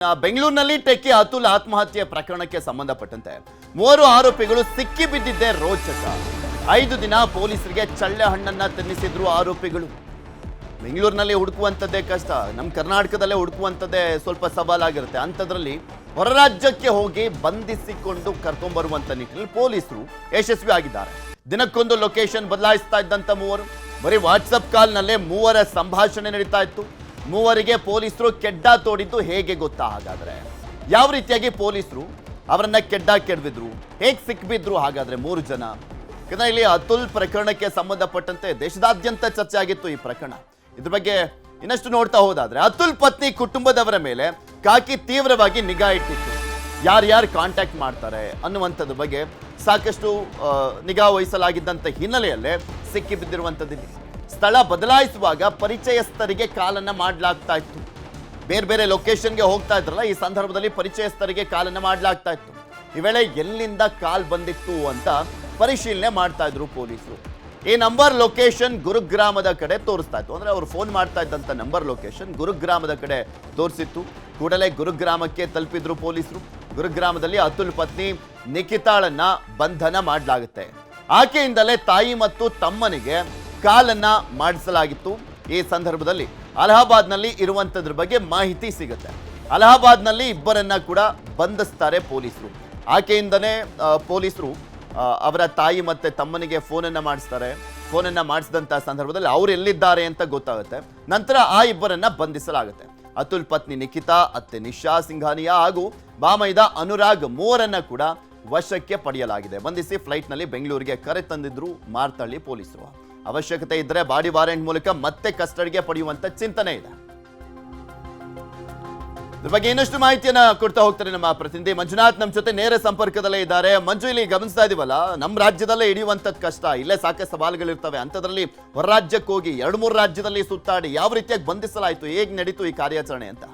ಬೆಂಗಳೂರಿನಲ್ಲಿ ಟೆಕ್ಕಿ ಅತುಲ್ ಆತ್ಮಹತ್ಯೆ ಪ್ರಕರಣಕ್ಕೆ ಸಂಬಂಧಪಟ್ಟಂತೆ 3 ಆರೋಪಿಗಳು ಸಿಕ್ಕಿ ಬಿದ್ದಿದ್ದೇ ರೋಚಕ. 5 ದಿನ ಪೊಲೀಸರಿಗೆ ಚಳ್ಳೆ ಹಣ್ಣನ್ನ ತಿನ್ನಿಸಿದ್ರು ಆರೋಪಿಗಳು. ಬೆಂಗಳೂರಿನಲ್ಲಿ ಹುಡುಕುವಂಥದ್ದೇ ಕಷ್ಟ, ನಮ್ಮ ಕರ್ನಾಟಕದಲ್ಲೇ ಹುಡುಕುವಂಥದ್ದೇ ಸ್ವಲ್ಪ ಸವಾಲಾಗಿರುತ್ತೆ. ಅಂಥದ್ರಲ್ಲಿ ಹೊರ ರಾಜ್ಯಕ್ಕೆ ಹೋಗಿ ಬಂಧಿಸಿಕೊಂಡು ಕರ್ಕೊಂಡ್ಬರುವಂಥ ನಿಟ್ಟಿನಲ್ಲಿ ಪೊಲೀಸರು ಯಶಸ್ವಿ ಆಗಿದ್ದಾರೆ. ದಿನಕ್ಕೊಂದು ಲೊಕೇಶನ್ ಬದಲಾಯಿಸ್ತಾ ಇದ್ದಂಥ ಮೂವರು, ಬರೀ ವಾಟ್ಸಪ್ ಕಾಲ್ನಲ್ಲೇ ಮೂವರ ಸಂಭಾಷಣೆ ನಡೀತಾ ಇತ್ತು. ಮೂವರಿಗೆ ಪೊಲೀಸರು ಕೆಡ್ಡ ತೋಡಿದ್ದು ಹೇಗೆ ಗೊತ್ತಾ? ಹಾಗಾದ್ರೆ ಯಾವ ರೀತಿಯಾಗಿ ಪೊಲೀಸರು ಅವರನ್ನ ಕೆಡ್ಬಿದ್ರು, ಹೇಗೆ ಸಿಕ್ಬಿದ್ರು? ಹಾಗಾದ್ರೆ 3 ಜನ. ಯಾಕಂದ್ರೆ ಇಲ್ಲಿ ಅತುಲ್ ಪ್ರಕರಣಕ್ಕೆ ಸಂಬಂಧಪಟ್ಟಂತೆ ದೇಶದಾದ್ಯಂತ ಚರ್ಚೆ ಆಗಿತ್ತು ಈ ಪ್ರಕರಣ. ಇದ್ರ ಬಗ್ಗೆ ಇನ್ನಷ್ಟು ನೋಡ್ತಾ ಹೋದಾದ್ರೆ, ಅತುಲ್ ಪತ್ನಿ ಕುಟುಂಬದವರ ಮೇಲೆ ಕಾಕಿ ತೀವ್ರವಾಗಿ ನಿಗಾ ಇಟ್ಟಿತ್ತು. ಯಾರ್ಯಾರು ಕಾಂಟ್ಯಾಕ್ಟ್ ಮಾಡ್ತಾರೆ ಅನ್ನುವಂಥದ್ರ ಬಗ್ಗೆ ಸಾಕಷ್ಟು ನಿಗಾ ವಹಿಸಲಾಗಿದ್ದಂಥ ಹಿನ್ನೆಲೆಯಲ್ಲೇ ಸಿಕ್ಕಿ ಬಿದ್ದಿರುವಂಥದ್ದಿದೆ. ಸ್ಥಳ ಬದಲಾಯಿಸುವಾಗ ಪರಿಚಯಸ್ಥರಿಗೆ ಕಾಲನ್ನ ಮಾಡಲಾಗ್ತಾ ಇತ್ತು. ಬೇರೆ ಬೇರೆ ಲೊಕೇಶನ್ಗೆ ಹೋಗ್ತಾ ಇದ್ರಲ್ಲ, ಈ ಸಂದರ್ಭದಲ್ಲಿ ಪರಿಚಯಸ್ಥರಿಗೆ ಕಾಲನ್ನ ಮಾಡಲಾಗ್ತಾ ಇತ್ತು. ಈ ವೇಳೆ ಎಲ್ಲಿಂದ ಕಾಲ್ ಬಂದಿತ್ತು ಅಂತ ಪರಿಶೀಲನೆ ಮಾಡ್ತಾ ಇದ್ರು ಪೊಲೀಸರು. ಈ ನಂಬರ್ ಲೊಕೇಶನ್ ಗುರುಗ್ರಾಮದ ಕಡೆ ತೋರಿಸ್ತಾ ಇತ್ತು. ಅಂದ್ರೆ ಅವರು ಫೋನ್ ಮಾಡ್ತಾ ಇದ್ದಂಥ ನಂಬರ್ ಲೊಕೇಶನ್ ಗುರುಗ್ರಾಮದ ಕಡೆ ತೋರಿಸಿತ್ತು. ಕೂಡಲೇ ಗುರುಗ್ರಾಮಕ್ಕೆ ತಲುಪಿದ್ರು ಪೊಲೀಸರು. ಗುರುಗ್ರಾಮದಲ್ಲಿ ಅತುಲ್ ಪತ್ನಿ ನಿಖಿತಾಳನ್ನ ಬಂಧನ ಮಾಡಲಾಗುತ್ತೆ. ಆಕೆಯಿಂದಲೇ ತಾಯಿ ಮತ್ತು ತಮ್ಮನಿಗೆ ಕಾಲನ್ನ ಮಾಡಿಸಲಾಗಿತ್ತು. ಈ ಸಂದರ್ಭದಲ್ಲಿ ಅಲಹಾಬಾದ್ನಲ್ಲಿ ಇರುವಂತದ್ರ ಬಗ್ಗೆ ಮಾಹಿತಿ ಸಿಗುತ್ತೆ. ಅಲಹಾಬಾದ್ನಲ್ಲಿ ಇಬ್ಬರನ್ನ ಕೂಡ ಬಂಧಿಸ್ತಾರೆ ಪೊಲೀಸರು. ಆಕೆಯಿಂದನೇ ಪೊಲೀಸರು ಅವರ ತಾಯಿ ಮತ್ತೆ ತಮ್ಮನಿಗೆ ಫೋನನ್ನ ಮಾಡಿಸ್ತಾರೆ. ಫೋನನ್ನ ಮಾಡಿಸಿದಂತ ಸಂದರ್ಭದಲ್ಲಿ ಅವ್ರು ಎಲ್ಲಿದ್ದಾರೆ ಅಂತ ಗೊತ್ತಾಗುತ್ತೆ. ನಂತರ ಆ ಇಬ್ಬರನ್ನ ಬಂಧಿಸಲಾಗುತ್ತೆ. ಅತುಲ್ ಪತ್ನಿ ನಿಖಿತಾ, ಅತ್ತೆ ನಿಶಾ ಸಿಂಘಾನಿಯಾ ಹಾಗೂ ಬಾಮೈದ ಅನುರಾಗ್ ಮೂವರನ್ನ ಕೂಡ ವಶಕ್ಕೆ ಪಡೆಯಲಾಗಿದೆ. ಬಂಧಿಸಿ ಫ್ಲೈಟ್ನಲ್ಲಿ ಬೆಂಗಳೂರಿಗೆ ಕರೆ ತಂದಿದ್ರು ಮಾರ್ತಳ್ಳಿ ಪೊಲೀಸರು. ಅವಶ್ಯಕತೆ ಇದ್ದರೆ ಬಾಡಿ ವಾರೆಂಟ್ ಮೂಲಕ ಮತ್ತೆ ಕಸ್ಟಡಿಗೆ ಪಡೆಯುವಂತ ಚಿಂತನೆ ಇದೆ. ಇದ್ರ ಬಗ್ಗೆ ಇನ್ನಷ್ಟು ಮಾಹಿತಿಯನ್ನ ಕೊಡ್ತಾ ಹೋಗ್ತಾರೆ ನಮ್ಮ ಪ್ರತಿನಿಧಿ ಮಂಜುನಾಥ್ ನಮ್ಮ ಜೊತೆ ನೇರ ಸಂಪರ್ಕದಲ್ಲೇ ಇದ್ದಾರೆ. ಮಂಜು, ಇಲ್ಲಿ ಗಮನಿಸ್ತಾ ಇದೀವಲ್ಲ, ನಮ್ಮ ರಾಜ್ಯದಲ್ಲೇ ಹಿಡಿಯುವಂಥದ್ದು ಕಷ್ಟ, ಇಲ್ಲೇ ಸಾಕಷ್ಟು ಸವಾಲುಗಳಿರ್ತವೆ. ಅಂಥದ್ರಲ್ಲಿ ಹೊರ ರಾಜ್ಯಕ್ಕೆ ಹೋಗಿ 2-3 ರಾಜ್ಯದಲ್ಲಿ ಸುತ್ತಾಡಿ ಯಾವ ರೀತಿಯಾಗಿ ಬಂಧಿಸಲಾಯಿತು, ಹೇಗೆ ನಡೀತು ಈ ಕಾರ್ಯಾಚರಣೆ ಅಂತ?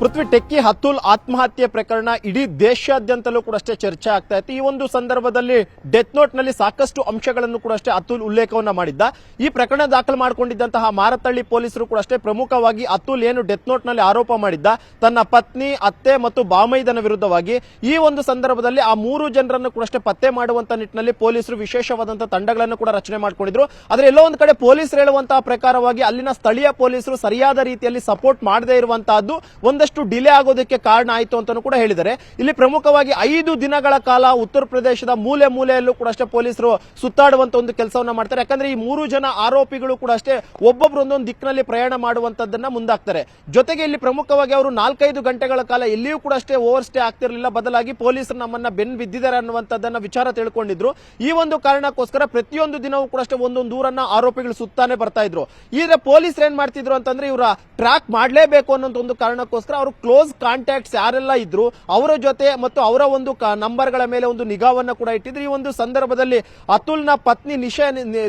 ಪೃಥ್ವಿ, ಟೆಕ್ಕಿ ಅತುಲ್ ಆತ್ಮಹತ್ಯೆ ಪ್ರಕರಣ ಇಡೀ ದೇಶಾದ್ಯಂತಲೂ ಕೂಡ ಅಷ್ಟೇ ಚರ್ಚೆ ಆಗ್ತಾ ಇತ್ತು. ಈ ಒಂದು ಸಂದರ್ಭದಲ್ಲಿ ಡೆತ್ ನೋಟ್ ನಲ್ಲಿ ಸಾಕಷ್ಟು ಅಂಶಗಳನ್ನು ಕೂಡ ಅಷ್ಟೇ ಅತುಲ್ ಉಲ್ಲೇಖವನ್ನ ಮಾಡಿದ್ದ. ಈ ಪ್ರಕರಣ ದಾಖಲು ಮಾಡಿಕೊಂಡಿದ್ದಂತಹ ಮಾರತಳ್ಳಿ ಪೊಲೀಸರು ಕೂಡ ಅಷ್ಟೇ ಪ್ರಮುಖವಾಗಿ ಅತುಲ್ ಏನು ಡೆತ್ ನೋಟ್ ನಲ್ಲಿ ಆರೋಪ ಮಾಡಿದ್ದ ತನ್ನ ಪತ್ನಿ, ಅತ್ತೆ ಮತ್ತು ಬಾಮೈದನ ವಿರುದ್ಧವಾಗಿ, ಈ ಒಂದು ಸಂದರ್ಭದಲ್ಲಿ ಆ 3 ಜನರನ್ನು ಕೂಡ ಅಷ್ಟೇ ಪತ್ತೆ ಮಾಡುವಂತ ನಿಟ್ಟಿನಲ್ಲಿ ಪೊಲೀಸರು ವಿಶೇಷವಾದಂತಹ ತಂಡಗಳನ್ನು ಕೂಡ ರಚನೆ ಮಾಡಿಕೊಂಡಿದ್ರು. ಆದ್ರೆ ಎಲ್ಲೋ ಒಂದು ಕಡೆ ಪೊಲೀಸರು ಹೇಳುವಂತಹ ಪ್ರಕಾರವಾಗಿ ಅಲ್ಲಿನ ಸ್ಥಳೀಯ ಪೊಲೀಸರು ಸರಿಯಾದ ರೀತಿಯಲ್ಲಿ ಸಪೋರ್ಟ್ ಮಾಡದೇ ಇರುವಂತಹದ್ದು ಒಂದಷ್ಟು ಡಿಲೇ ಆಗೋದಕ್ಕೆ ಕಾರಣ ಆಯಿತು ಅಂತಾನೂ ಕೂಡ ಹೇಳಿದ್ದಾರೆ. ಇಲ್ಲಿ ಪ್ರಮುಖವಾಗಿ 5 ದಿನಗಳ ಕಾಲ ಉತ್ತರ ಪ್ರದೇಶದ ಮೂಲೆ ಮೂಲೆಯಲ್ಲೂ ಕೂಡ ಅಷ್ಟೇ ಪೊಲೀಸರು ಸುತ್ತಾಡುವಂತ ಒಂದು ಕೆಲಸವನ್ನ ಮಾಡ್ತಾರೆ. ಯಾಕಂದ್ರೆ ಈ 3 ಜನ ಆರೋಪಿಗಳು ಕೂಡ ಅಷ್ಟೇ ಒಬ್ಬೊಬ್ರು ಒಂದೊಂದು ದಿಕ್ಕಿನಲ್ಲಿ ಪ್ರಯಾಣ ಮಾಡುವಂತದ್ದನ್ನ ಮುಂದಾಗ್ತಾರೆ. ಜೊತೆಗೆ ಇಲ್ಲಿ ಪ್ರಮುಖವಾಗಿ ಅವರು 4-5 ಗಂಟೆಗಳ ಕಾಲ ಎಲ್ಲಿಯೂ ಕೂಡ ಅಷ್ಟೇ ಓವರ್ ಸ್ಟೇ ಆಗ್ತಿರಲಿಲ್ಲ. ಬದಲಾಗಿ ಪೊಲೀಸರು ನಮ್ಮನ್ನ ಬೆನ್ನು ಬಿದ್ದಿದ್ದಾರೆ ಅನ್ನುವಂಥದ್ದನ್ನ ವಿಚಾರ ತಿಳ್ಕೊಂಡಿದ್ರು. ಈ ಒಂದು ಕಾರಣಕ್ಕೋಸ್ಕರ ಪ್ರತಿಯೊಂದು ದಿನವೂ ಕೂಡ ಅಷ್ಟೇ ಒಂದೊಂದು ಊರನ್ನ ಆರೋಪಿಗಳು ಸುತ್ತಾನೆ ಬರ್ತಾ ಇದ್ರು. ಈಗ ಪೊಲೀಸರು ಏನ್ ಮಾಡ್ತಿದ್ರು ಅಂತಂದ್ರೆ, ಇವರ ಟ್ರ್ಯಾಕ್ ಮಾಡಲೇಬೇಕು ಅನ್ನೋ ಒಂದು ಕಾರಣಕ್ಕೋಸ್ಕರ ಅವರು ಕ್ಲೋಸ್ ಕಾಂಟ್ಯಾಕ್ಟ್ಸ್ ಯಾರೆಲ್ಲ ಇದ್ರು ಅವರ ಜೊತೆ ಮತ್ತು ಅವರ ಒಂದು ನಂಬರ್ಗಳ ಮೇಲೆ ಒಂದು ನಿಗಾವನ್ನ ಕೂಡ ಇಟ್ಟಿದ್ರು. ಈ ಒಂದು ಸಂದರ್ಭದಲ್ಲಿ ಅತುಲ್ನ ಪತ್ನಿ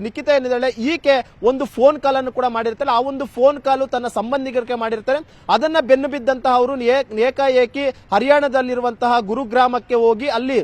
ನಿಖಿತಾ ಏನಿದ್ದಾಳೆ, ಈಕೆ ಒಂದು ಫೋನ್ ಕಾಲ್ ಅನ್ನು ಕೂಡ ಮಾಡಿರ್ತಾರೆ. ಆ ಒಂದು ಫೋನ್ ಕಾಲು ತನ್ನ ಸಂಬಂಧಿಕರಿಗೆ ಮಾಡಿರ್ತಾರೆ. ಅದನ್ನ ಬೆನ್ನು ಬಿದ್ದಂತಹ ಅವರು ಏಕಾಏಕಿ ಹರಿಯಾಣದಲ್ಲಿರುವಂತಹ ಗುರುಗ್ರಾಮಕ್ಕೆ ಹೋಗಿ ಅಲ್ಲಿ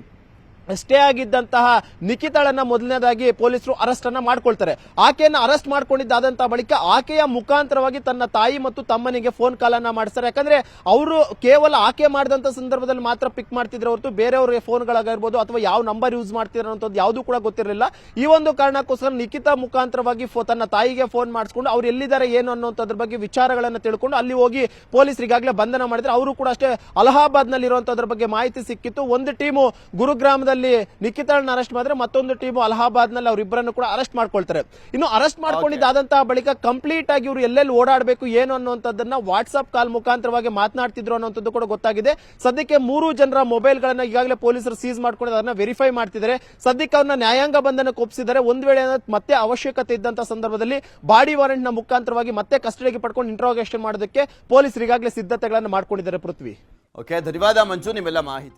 ಸ್ಟೇ ಆಗಿದ್ದಂತಹ ನಿಖಿತಾಳನ್ನ ಮೊದಲನೇದಾಗಿ ಪೊಲೀಸರು ಅರೆಸ್ಟ್ ಅನ್ನ ಮಾಡ್ಕೊಳ್ತಾರೆ. ಆಕೆಯನ್ನ ಅರೆಸ್ಟ್ ಮಾಡ್ಕೊಂಡಿದ್ದಾದಂತಹ ಬಳಿಕ ಆಕೆಯ ಮುಖಾಂತರವಾಗಿ ತನ್ನ ತಾಯಿ ಮತ್ತು ತಮ್ಮನಿಗೆ ಫೋನ್ ಕಾಲ್ ಅನ್ನ ಮಾಡಿಸ್ತಾರೆ. ಯಾಕಂದ್ರೆ ಅವರು ಕೇವಲ ಆಕೆ ಮಾಡಿದಂತ ಸಂದರ್ಭದಲ್ಲಿ ಮಾತ್ರ ಪಿಕ್ ಮಾಡ್ತಿದ್ರು ಹೊರತು ಬೇರೆಯವ್ರ ಫೋನ್ಗಳಾಗಿರ್ಬೋದು ಅಥವಾ ಯಾವ ನಂಬರ್ ಯೂಸ್ ಮಾಡ್ತಿದ್ರು ಅನ್ನೋದು ಯಾವುದು ಕೂಡ ಗೊತ್ತಿರಲಿಲ್ಲ. ಈ ಒಂದು ಕಾರಣಕ್ಕೋಸ್ಕರ ನಿಖಿತಾ ಮುಖಾಂತರವಾಗಿ ತನ್ನ ತಾಯಿಗೆ ಫೋನ್ ಮಾಡಿಸ್ಕೊಂಡು ಅವ್ರು ಎಲ್ಲಿದ್ದಾರೆ ಏನು ಅನ್ನೋದ್ರ ಬಗ್ಗೆ ವಿಚಾರಗಳನ್ನ ತಿಳ್ಕೊಂಡು ಅಲ್ಲಿ ಹೋಗಿ ಪೊಲೀಸರಿಗಾಗಲೇ ಬಂಧನ ಮಾಡಿದ್ರೆ. ಅವರು ಕೂಡ ಅಷ್ಟೇ ಅಲಹಾಬಾದ್ ನಲ್ಲಿ ಇರುವಂತದ್ರ ಬಗ್ಗೆ ಮಾಹಿತಿ ಸಿಕ್ಕಿತ್ತು. ಒಂದು ಟೀಮು ಗುರುಗ್ರಾಮದ ನಿಖಿತಾಳನ್ನ ಅರೆಸ್ಟ್ ಮಾಡಿದ್ರೆ ಮತ್ತೊಂದು ಟೀಮ್ ಅಲಹಾಬಾದ್ ನಲ್ಲಿ ಅವರಿಬ್ಬರನ್ನು ಕೂಡ ಅರೆಸ್ಟ್ ಮಾಡ್ಕೊಳ್ತಾರೆ. ಇನ್ನು ಅರೆಸ್ಟ್ ಮಾಡ್ಕೊಂಡಿದ್ದಾದಂತಹ ಬಳಿಕ ಕಂಪ್ಲೀಟ್ ಆಗಿ ಇವರು ಎಲ್ಲೆಲ್ಲಿ ಓಡಾಡಬೇಕು ಏನು ಅನ್ನುವಂಥದ್ದನ್ನ ವಾಟ್ಸ್ಆಪ್ ಕಾಲ್ ಮುಖಾಂತರವಾಗಿ ಮಾತನಾಡ್ತಿದ್ರು ಅನ್ನೋಂಥದ್ದು ಕೂಡ ಗೊತ್ತಾಗಿದೆ. ಸದ್ಯಕ್ಕೆ 3 ಜನರ ಮೊಬೈಲ್ ಗಳನ್ನ ಈಗಾಗಲೇ ಪೊಲೀಸರು ಸೀಸ್ ಮಾಡ್ಕೊಂಡು ಅದನ್ನ ವೆರಿಫೈ ಮಾಡ್ತಿದ್ದಾರೆ. ಸದ್ಯಕ್ಕೆ ಅವ್ರನ್ನ ನ್ಯಾಯಾಂಗ ಬಂಧನಕ್ಕೆ ಒಪ್ಪಿಸಿದ್ದಾರೆ. ಒಂದು ವೇಳೆ ಮತ್ತೆ ಅವಶ್ಯಕತೆ ಇದ್ದಂತಹ ಸಂದರ್ಭದಲ್ಲಿ ಬಾಡಿ ವಾರೆಂಟ್ ನ ಮುಖಾಂತರವಾಗಿ ಮತ್ತೆ ಕಸ್ಟಡಿಗೆ ಪಡ್ಕೊಂಡು ಇಂಟ್ರೋಗೇಷನ್ ಮಾಡೋದಕ್ಕೆ ಪೊಲೀಸರು ಈಗಾಗಲೇ ಸಿದ್ಧತೆಗಳನ್ನು ಮಾಡ್ಕೊಂಡಿದ್ದಾರೆ. ಪೃಥ್ವಿ, ಓಕೆ, ಧನ್ಯವಾದ ಮಂಜು, ನಿಮ್ಮೆಲ್ಲ ಮಾಹಿತಿ.